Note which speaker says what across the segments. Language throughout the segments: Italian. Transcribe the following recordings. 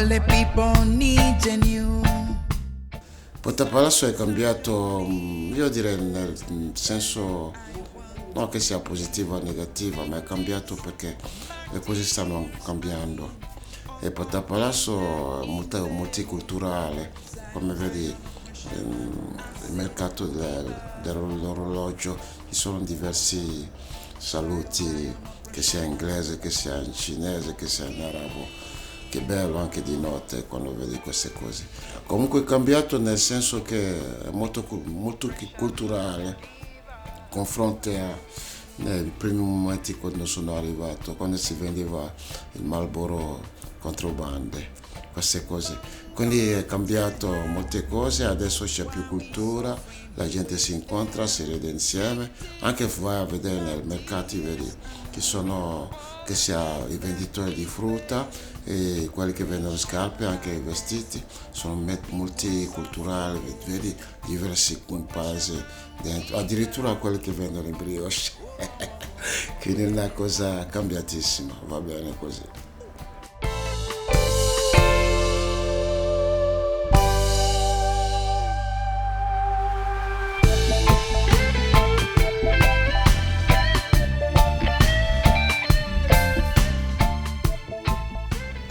Speaker 1: All the people needing you.
Speaker 2: Porta Palazzo è cambiato, io direi nel senso non che sia positiva o negativa, ma è cambiato perché le cose stanno cambiando. E Porta Palazzo è molto multiculturale, come vedi il mercato dell'orologio, ci sono diversi saluti, che sia inglese, che sia in cinese, che sia in arabo. Che bello anche di notte quando vedi queste cose. Comunque è cambiato nel senso che è molto culturale, confronto nei primi momenti quando sono arrivato, quando si vendeva il Marlboro controbande, queste cose. Quindi è cambiato molte cose, adesso c'è più cultura, la gente si incontra, si ride insieme, anche vai a vedere nei mercati, vedi che sia i venditori di frutta e quelli che vendono scarpe, anche i vestiti, sono multiculturali, vedi diversi paesi dentro, addirittura quelli che vendono i brioche, quindi è una cosa cambiatissima, va bene così.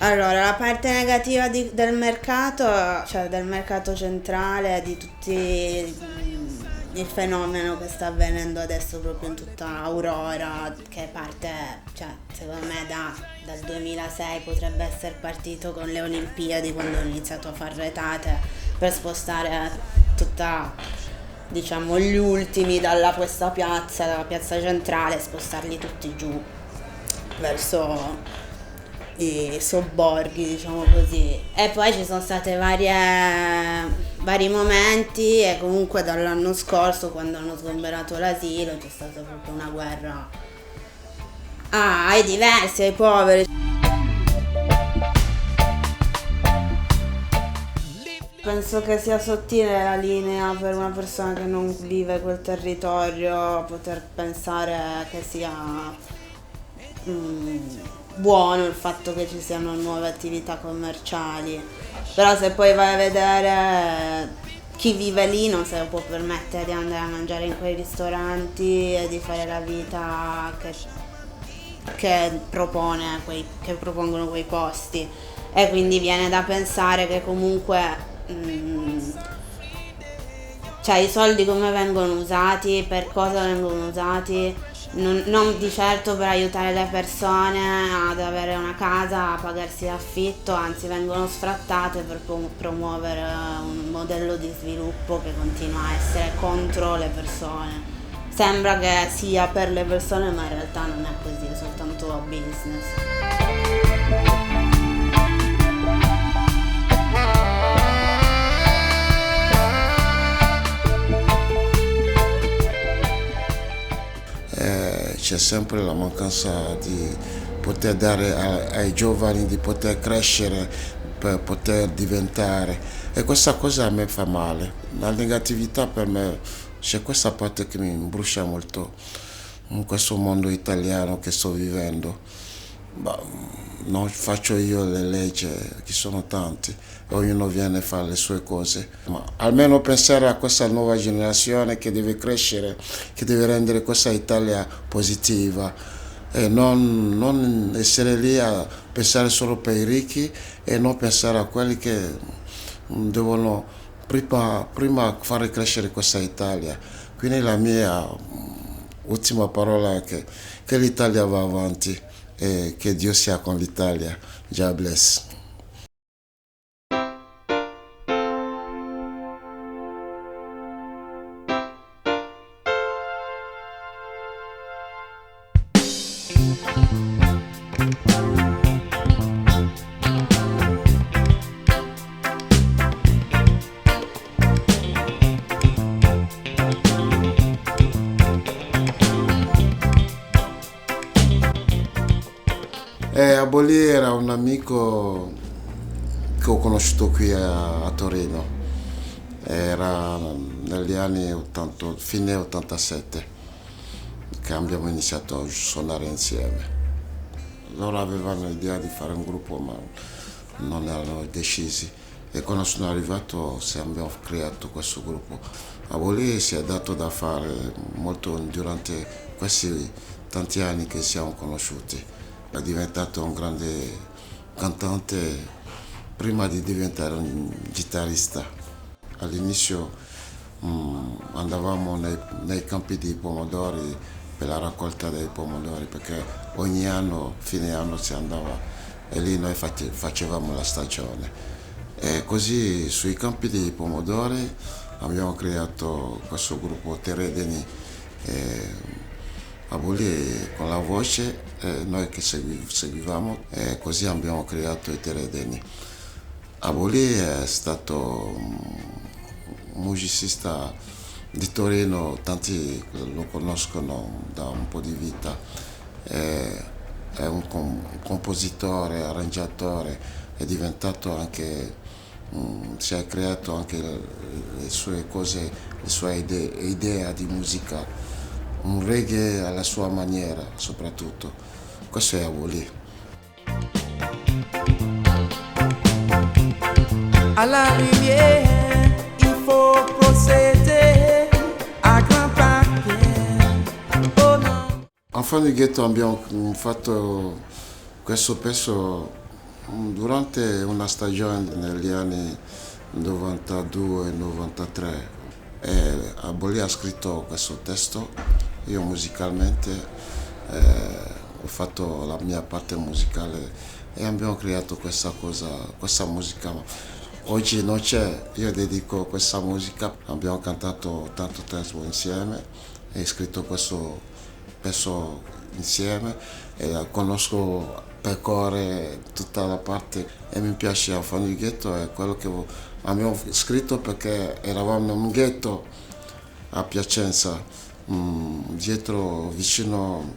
Speaker 3: Allora, la parte negativa del mercato, cioè del mercato centrale, di tutti il fenomeno che sta avvenendo adesso proprio in tutta Aurora, che parte, cioè, secondo me dal 2006 potrebbe essere partito con le Olimpiadi, quando hanno iniziato a fare retate per spostare tutta, diciamo, gli ultimi dalla questa piazza, dalla piazza centrale, spostarli tutti giù verso i sobborghi, diciamo così. E poi ci sono state vari momenti, e comunque dall'anno scorso, quando hanno sgomberato l'asilo, c'è stata proprio una guerra ai diversi, ai poveri. Penso che sia sottile la linea per una persona che non vive quel territorio poter pensare che sia buono il fatto che ci siano nuove attività commerciali, però se poi vai a vedere chi vive lì non se lo può permettere di andare a mangiare in quei ristoranti e di fare la vita che propongono quei posti, e quindi viene da pensare che comunque cioè i soldi come vengono usati, per cosa vengono usati. Non di certo per aiutare le persone ad avere una casa, a pagarsi l'affitto, anzi vengono sfrattate per promuovere un modello di sviluppo che continua a essere contro le persone. Sembra che sia per le persone, ma in realtà non è così, è soltanto business.
Speaker 2: C'è sempre la mancanza di poter dare ai giovani, di poter crescere, per poter diventare, e questa cosa a me fa male. La negatività per me, c'è questa parte che mi brucia molto in questo mondo italiano che sto vivendo. Non faccio io le leggi, ci sono tanti, ognuno viene a fare le sue cose, ma almeno pensare a questa nuova generazione che deve crescere, che deve rendere questa Italia positiva, e non essere lì a pensare solo per i ricchi e non pensare a quelli che devono prima fare crescere questa Italia. Quindi la mia ultima parola è che l'Italia va avanti e che Dio sia con l'Italia. God bless. Abolì era un amico che ho conosciuto qui a Torino, era negli anni 80, fine 87, che abbiamo iniziato a suonare insieme. Loro avevano l'idea di fare un gruppo, ma non erano decisi. E quando sono arrivato abbiamo creato questo gruppo. Aboli si è dato da fare molto durante questi tanti anni che siamo conosciuti. È diventato un grande cantante prima di diventare un chitarrista. All'inizio andavamo nei campi di pomodori per la raccolta dei pomodori, perché ogni anno, fine anno, si andava e lì noi facevamo la stagione. E così sui campi di pomodori abbiamo creato questo gruppo Teredeni, Abuli con la voce, noi che seguivamo, e così abbiamo creato i Teredeni. Abuli è stato un musicista di Torino, tanti lo conoscono da un po' di vita, è un compositore, arrangiatore, è diventato anche, si è creato anche le sue cose, le sue idee di musica, un reggae alla sua maniera soprattutto. Questo è Abuli.
Speaker 1: À la lumière, il faut procéder à grand paquet. Oh non.
Speaker 2: Enfant di Ghetto abbiamo fatto questo pezzo durante una stagione negli anni 92-93. Aboli ha scritto questo testo, io musicalmente ho fatto la mia parte musicale e abbiamo creato questa musica. Oggi non c'è, io dedico questa musica, abbiamo cantato tanto tempo insieme e scritto questo pezzo insieme e conosco per cuore tutta la parte e mi piace Enfant di Ghetto, è quello che abbiamo scritto perché eravamo in un ghetto a Piacenza, dietro vicino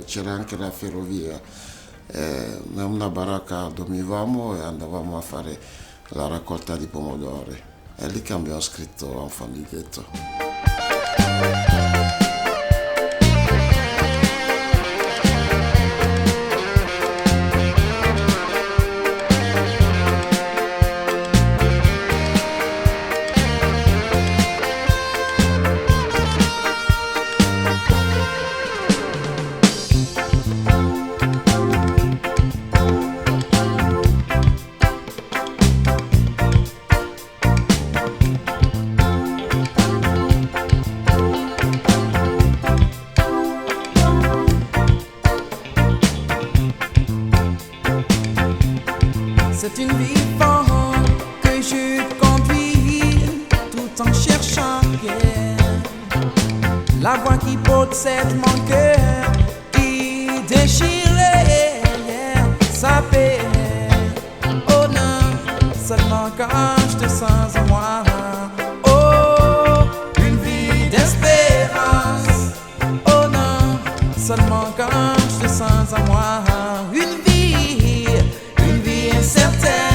Speaker 2: c'era anche la ferrovia, in una baracca dormivamo e andavamo a fare la raccolta di pomodori. È lì che abbiamo scritto Enfant di Ghetto.
Speaker 1: C'est une vie forte que je conduis tout en cherchant guère. La voix qui possède mon cœur, qui déchirait sa paix. Oh non, seulement quand je te sens en moi. Oh, une vie d'espérance. Oh non, seulement quand je te sens en moi. Une vie incertaine.